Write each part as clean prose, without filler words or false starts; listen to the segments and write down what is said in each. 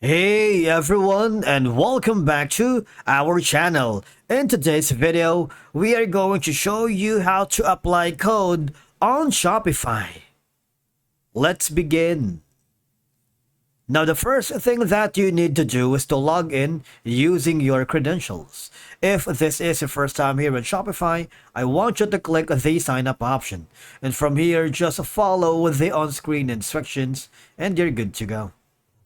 Hey everyone, and welcome back to our channel. In today's video, we are going to show you how to apply code on Shopify. Let's begin. Now, the first thing that you need to do is to log in using your credentials. If this is your first time here in Shopify, I want you to click the sign up option. And from here, just follow the on-screen instructions and you're good to go.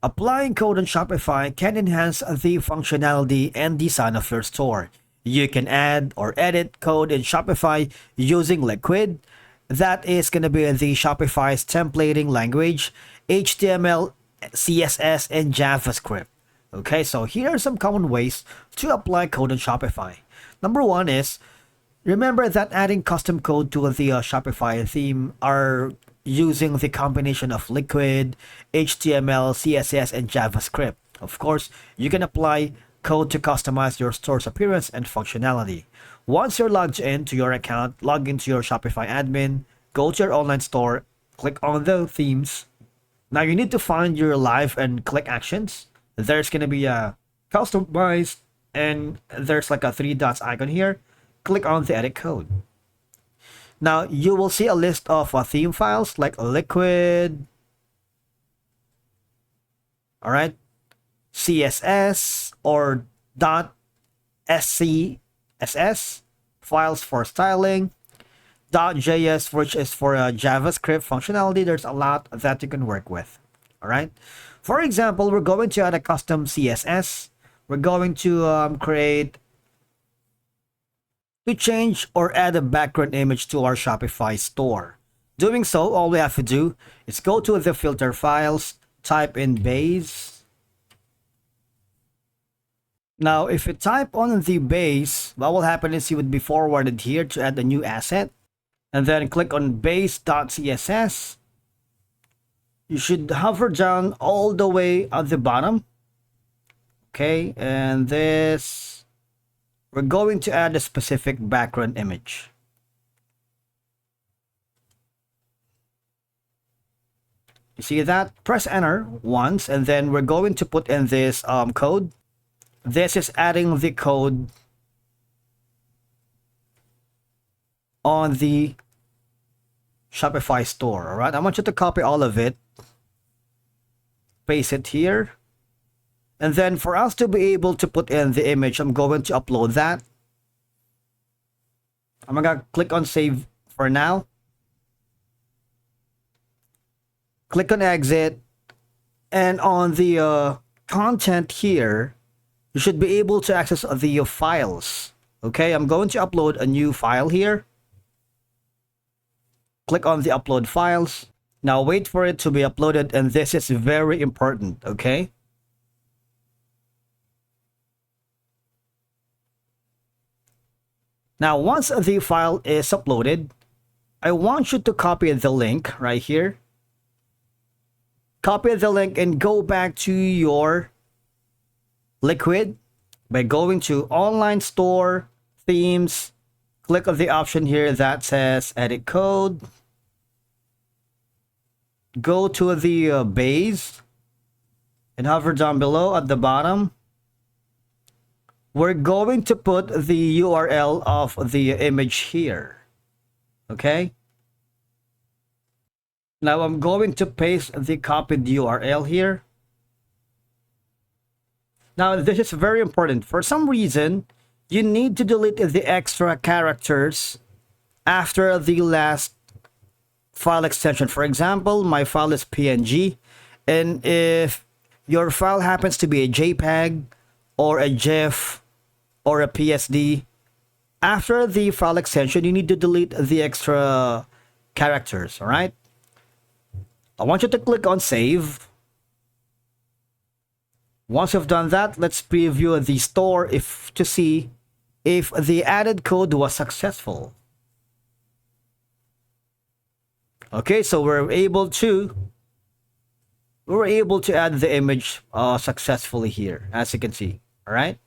Applying code on Shopify can enhance the functionality and design of your store. You can add or edit code in Shopify using Liquid. That is going to be the Shopify's templating language, HTML, CSS, and JavaScript. Okay, so here are some common ways to apply code on Shopify. Number one is, remember that adding custom code to the Shopify theme are using the combination of Liquid, HTML, CSS, and JavaScript. Of course, you can apply code to customize your store's appearance and functionality. Once you're logged into your account, log into your Shopify admin, go to your online store, click on the themes. Now you need to find your live and click actions. There's going to be a customize and there's like a three dots icon here. Click on the edit code. Now you will see a list of theme files like Liquid, all right, CSS or .scss, files for styling, .js, which is for JavaScript functionality. There's a lot that you can work with, all right. For example, we're going to add a custom CSS. We're going to create to change or add a background image to our Shopify store. Doing so, all we have to do is go to the filter files, type in base. Now, if you type on the base, what will happen is you would be forwarded here to add a new asset. And then click on base.css. You should hover down all the way at the bottom. Okay, and this, we're going to add a specific background image. You see that? Press enter once, and then we're going to put in this code. This is adding the code on the Shopify store. All right, I want you to copy all of it, paste it here. And then for us to be able to put in the image, I'm going to upload that. I'm going to click on save for now. Click on exit. And on the content here, you should be able to access the files. Okay, I'm going to upload a new file here. Click on the upload files. Now wait for it to be uploaded, and this is very important, okay? Now, once the file is uploaded, I want you to copy the link right here. Copy the link and go back to your Liquid by going to online store, themes, click on the option here that says edit code. Go to the base and hover down below at the bottom. We're going to put the URL of the image here. Okay. Now I'm going to paste the copied URL here. Now this is very important. For some reason, you need to delete the extra characters after the last file extension. For example, my file is PNG, and if your file happens to be a JPEG or a GIF or a PSD, after the file extension, you need to delete the extra characters, all right? I want you to click on save. Once you've done that, let's preview the store to see if the added code was successful. Okay, so we're able to add the image successfully here, as you can see. All right.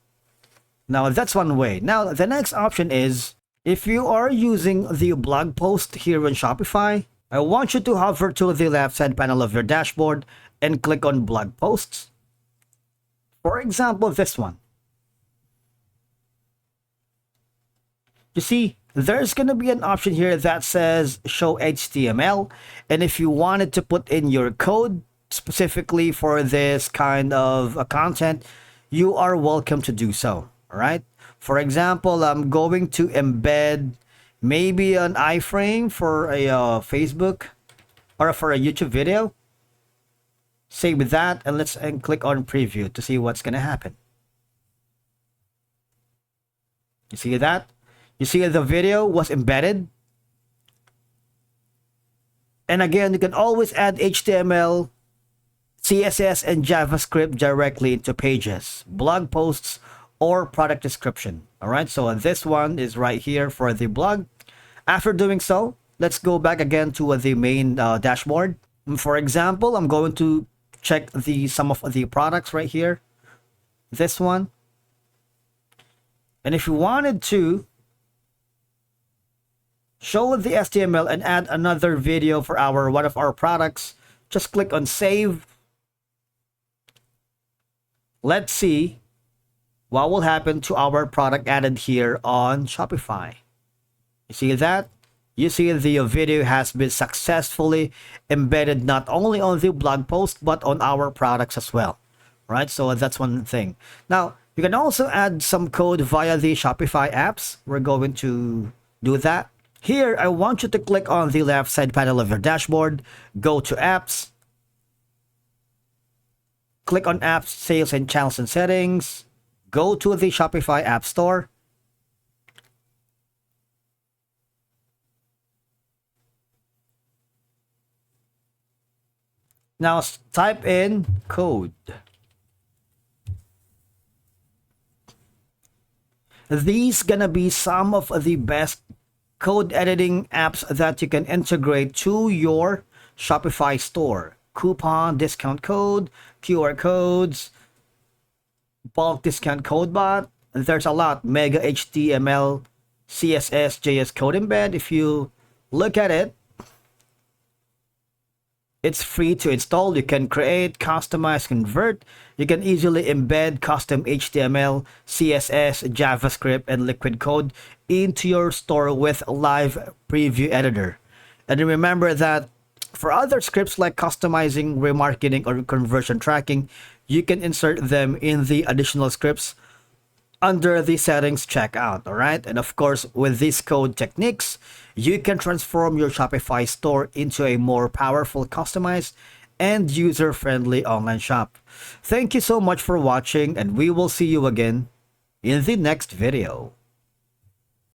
Now that's one way. Now the next option is, if you are using the blog post here in Shopify, I want you to hover to the left side panel of your dashboard and click on blog posts. For example, this one. You see, there's going to be an option here that says show HTML. And if you wanted to put in your code specifically for this kind of content, you are welcome to do so. All right. For example, I'm going to embed maybe an iframe for a Facebook or for a YouTube video. Save that and let's click on preview to see what's going to happen. You see that? You see the video was embedded. And again, you can always add HTML, CSS, and JavaScript directly into pages, blog posts, or product description. All right, so this one is right here for the blog. After doing so, let's go back again to the main dashboard. For example, I'm going to check some of the products right here. This one. And if you wanted to show the HTML and add another video for one of our products, just click on save. Let's see what will happen to our product added here on Shopify. You see that? You see the video has been successfully embedded not only on the blog post but on our products as well. Right? So that's one thing. Now, you can also add some code via the Shopify apps. We're going to do that. Here, I want you to click on the left side panel of your dashboard, go to apps, click on apps, sales and channels and settings, go to the Shopify App Store. Now type in code. These gonna be some of the best code editing apps that you can integrate to your Shopify store. Coupon, discount code, QR codes, bulk discount code bot. There's a lot. Mega HTML, CSS, JS code embed. If you look at it, it's free to install. You can create, customize, convert. You can easily embed custom HTML, CSS, JavaScript, and liquid code into your store with live preview editor. And remember that for other scripts like customizing, remarketing, or conversion tracking, you can insert them in the additional scripts under the settings checkout. All right. And of course, with these code techniques, you can transform your Shopify store into a more powerful, customized, and user-friendly online shop. Thank you so much for watching, and we will see you again in the next video.